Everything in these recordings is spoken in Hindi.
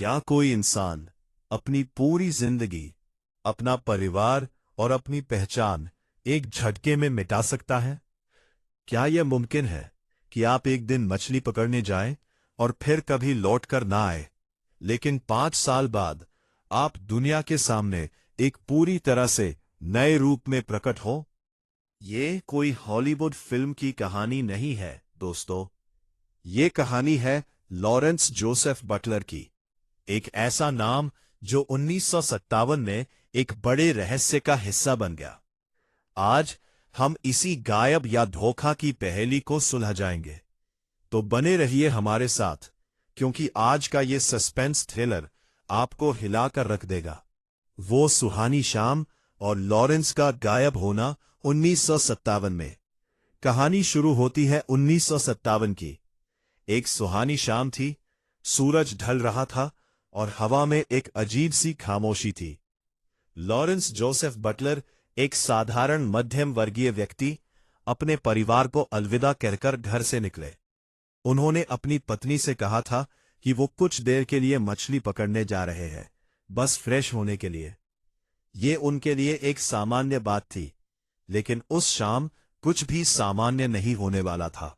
क्या कोई इंसान अपनी पूरी जिंदगी, अपना परिवार और अपनी पहचान एक झटके में मिटा सकता है? क्या यह मुमकिन है कि आप एक दिन मछली पकड़ने जाएं और फिर कभी लौट कर ना आए, लेकिन 5 साल बाद आप दुनिया के सामने एक पूरी तरह से नए रूप में प्रकट हो? ये कोई हॉलीवुड फिल्म की कहानी नहीं है दोस्तों। ये कहानी है लॉरेंस जोसेफ बटलर की। एक ऐसा नाम जो 1957 में एक बड़े रहस्य का हिस्सा बन गया। आज हम इसी गायब या धोखा की पहेली को सुलझा जाएंगे। तो बने रहिए हमारे साथ, क्योंकि आज का ये सस्पेंस थ्रिलर आपको हिलाकर रख देगा। वो सुहानी शाम और लॉरेंस का गायब होना 1957 में। कहानी शुरू होती है 1957 की। एक सुहानी शाम थी, सूरज ढल रहा था और हवा में एक अजीब सी खामोशी थी। लॉरेंस जोसेफ बटलर, एक साधारण मध्यम वर्गीय व्यक्ति, अपने परिवार को अलविदा कहकर घर से निकले। उन्होंने अपनी पत्नी से कहा था कि वो कुछ देर के लिए मछली पकड़ने जा रहे हैं, बस फ्रेश होने के लिए। ये उनके लिए एक सामान्य बात थी, लेकिन उस शाम कुछ भी सामान्य नहीं होने वाला था।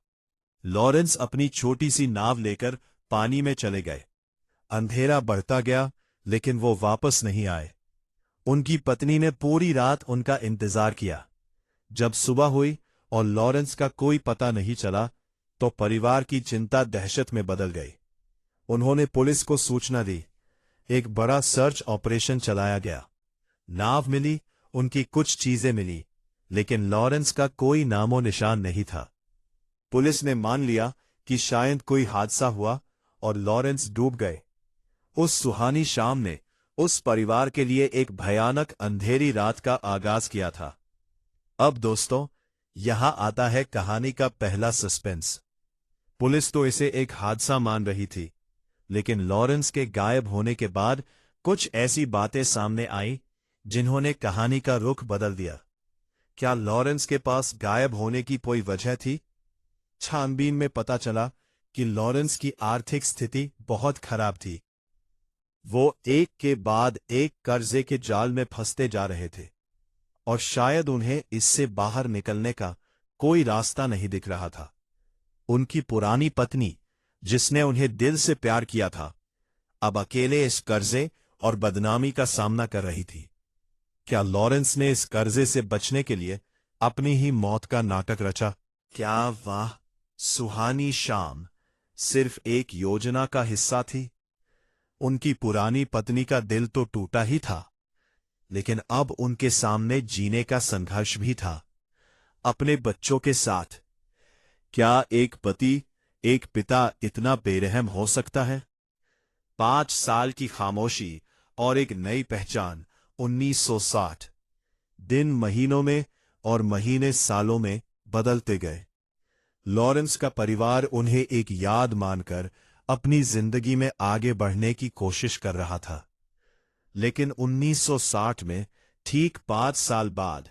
लॉरेंस अपनी छोटी सी नाव लेकर पानी में चले गए। अंधेरा बढ़ता गया, लेकिन वो वापस नहीं आए। उनकी पत्नी ने पूरी रात उनका इंतजार किया। जब सुबह हुई और लॉरेंस का कोई पता नहीं चला, तो परिवार की चिंता दहशत में बदल गई। उन्होंने पुलिस को सूचना दी। एक बड़ा सर्च ऑपरेशन चलाया गया। नाव मिली, उनकी कुछ चीजें मिली, लेकिन लॉरेंस का कोई नामो निशान नहीं था। पुलिस ने मान लिया कि शायद कोई हादसा हुआ और लॉरेंस डूब गए। उस सुहानी शाम ने उस परिवार के लिए एक भयानक अंधेरी रात का आगाज किया था। अब दोस्तों, यहां आता है कहानी का पहला सस्पेंस। पुलिस तो इसे एक हादसा मान रही थी, लेकिन लॉरेंस के गायब होने के बाद कुछ ऐसी बातें सामने आई जिन्होंने कहानी का रुख बदल दिया। क्या लॉरेंस के पास गायब होने की कोई वजह थी? छानबीन में पता चला कि लॉरेंस की आर्थिक स्थिति बहुत खराब थी। वो एक के बाद एक कर्जे के जाल में फंसते जा रहे थे और शायद उन्हें इससे बाहर निकलने का कोई रास्ता नहीं दिख रहा था। उनकी पुरानी पत्नी, जिसने उन्हें दिल से प्यार किया था, अब अकेले इस कर्जे और बदनामी का सामना कर रही थी। क्या लॉरेंस ने इस कर्जे से बचने के लिए अपनी ही मौत का नाटक रचा? क्या वाह, सुहानी शाम सिर्फ एक योजना का हिस्सा थी? उनकी पुरानी पत्नी का दिल तो टूटा ही था, लेकिन अब उनके सामने जीने का संघर्ष भी था, अपने बच्चों के साथ। क्या एक पति, एक पिता इतना बेरहम हो सकता है? 5 साल की खामोशी और एक नई पहचान। 1960 दिन महीनों में और महीने सालों में बदलते गए। लॉरेंस का परिवार उन्हें एक याद मानकर अपनी जिंदगी में आगे बढ़ने की कोशिश कर रहा था, लेकिन 1960 में ठीक 5 साल बाद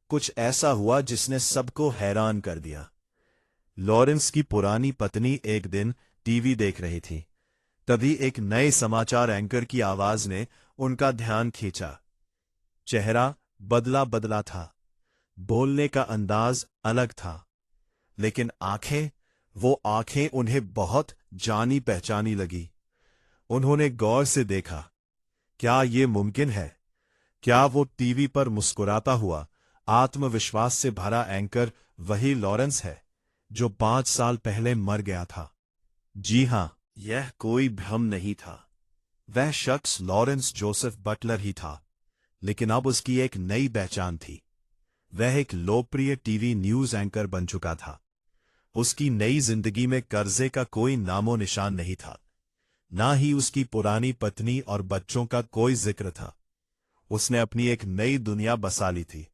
कुछ ऐसा हुआ जिसने सबको हैरान कर दिया। लॉरेंस की पुरानी पत्नी एक दिन टीवी देख रही थी। तभी एक नए समाचार एंकर की आवाज ने उनका ध्यान खींचा। चेहरा बदला बदला था, बोलने का अंदाज अलग था, लेकिन वो आंखें उन्हें बहुत जानी पहचानी लगी। उन्होंने गौर से देखा। क्या ये मुमकिन है? क्या वो टीवी पर मुस्कुराता हुआ, आत्मविश्वास से भरा एंकर वही लॉरेंस है जो 5 साल पहले मर गया था? जी हां, यह कोई भ्रम नहीं था। वह शख्स लॉरेंस जोसेफ बटलर ही था, लेकिन अब उसकी एक नई पहचान थी। वह एक लोकप्रिय टीवी न्यूज एंकर बन चुका था। उसकी नई जिंदगी में कर्जे का कोई नामो निशान नहीं था, ना ही उसकी पुरानी पत्नी और बच्चों का कोई जिक्र था। उसने अपनी एक नई दुनिया बसा ली थी।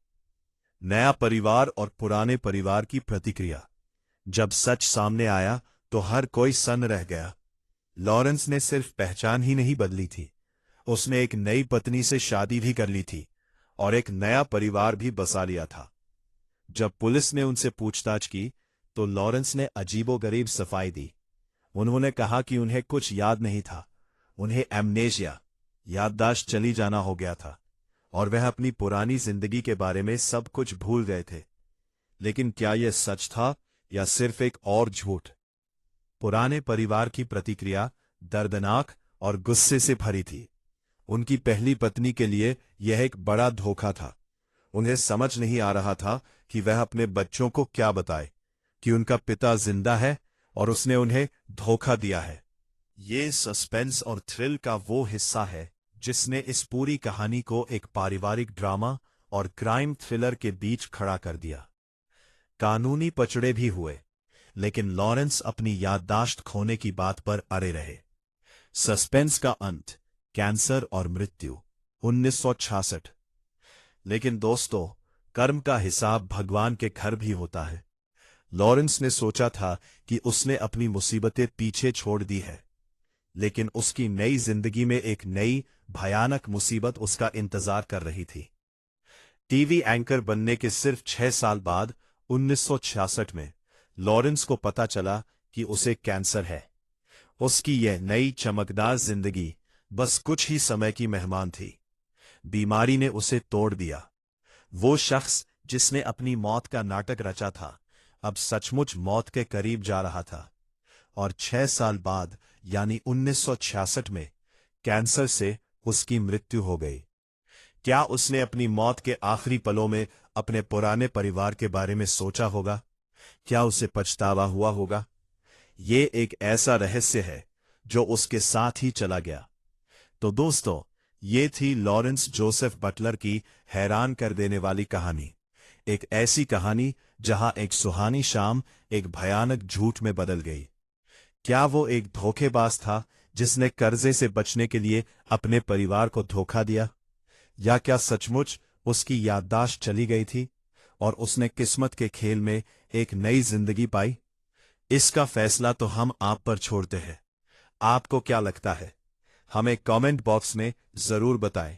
नया परिवार और पुराने परिवार की प्रतिक्रिया। जब सच सामने आया तो हर कोई सन्न रह गया। लॉरेंस ने सिर्फ पहचान ही नहीं बदली थी, उसने एक नई पत्नी से शादी भी कर ली थी और एक नया परिवार भी बसा लिया था। जब पुलिस ने उनसे पूछताछ की तो लॉरेंस ने अजीबोगरीब सफाई दी। उन्होंने कहा कि उन्हें कुछ याद नहीं था, उन्हें एमनेशिया, याददाश्त चली जाना हो गया था और वह अपनी पुरानी जिंदगी के बारे में सब कुछ भूल गए थे। लेकिन क्या यह सच था या सिर्फ एक और झूठ? पुराने परिवार की प्रतिक्रिया दर्दनाक और गुस्से से भरी थी। उनकी पहली पत्नी के लिए यह एक बड़ा धोखा था। उन्हें समझ नहीं आ रहा था कि वह अपने बच्चों को क्या बताए कि उनका पिता जिंदा है और उसने उन्हें धोखा दिया है। ये सस्पेंस और थ्रिल का वो हिस्सा है जिसने इस पूरी कहानी को एक पारिवारिक ड्रामा और क्राइम थ्रिलर के बीच खड़ा कर दिया। कानूनी पचड़े भी हुए, लेकिन लॉरेंस अपनी याददाश्त खोने की बात पर अड़े रहे। सस्पेंस का अंत, कैंसर और मृत्यु, 1966। लेकिन दोस्तों, कर्म का हिसाब भगवान के घर भी होता है। लॉरेंस ने सोचा था कि उसने अपनी मुसीबतें पीछे छोड़ दी है, लेकिन उसकी नई जिंदगी में एक नई भयानक मुसीबत उसका इंतजार कर रही थी। टीवी एंकर बनने के सिर्फ 6 साल बाद 1966 में लॉरेंस को पता चला कि उसे कैंसर है। उसकी यह नई चमकदार जिंदगी बस कुछ ही समय की मेहमान थी। बीमारी ने उसे तोड़ दिया। वो शख्स जिसने अपनी मौत का नाटक रचा था, अब सचमुच मौत के करीब जा रहा था। और 6 साल बाद यानी 1966 में कैंसर से उसकी मृत्यु हो गई। क्या उसने अपनी मौत के आखिरी पलों में अपने पुराने परिवार के बारे में सोचा होगा? क्या उसे पछतावा हुआ होगा? ये एक ऐसा रहस्य है जो उसके साथ ही चला गया। तो दोस्तों, ये थी लॉरेंस जोसेफ बटलर की हैरान कर देने वाली कहानी। एक ऐसी कहानी जहां एक सुहानी शाम एक भयानक झूठ में बदल गई। क्या वो एक धोखेबाज था जिसने कर्जे से बचने के लिए अपने परिवार को धोखा दिया? या क्या सचमुच उसकी याददाश्त चली गई थी और उसने किस्मत के खेल में एक नई जिंदगी पाई? इसका फैसला तो हम आप पर छोड़ते हैं। आपको क्या लगता है? हमें कमेंट बॉक्स में जरूर बताएं।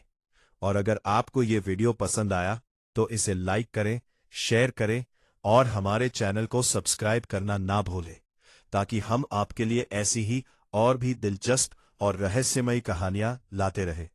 और अगर आपको ये वीडियो पसंद आया तो इसे लाइक करें, शेयर करें और हमारे चैनल को सब्सक्राइब करना ना भूलें, ताकि हम आपके लिए ऐसी ही और भी दिलचस्प और रहस्यमयी कहानियां लाते रहें।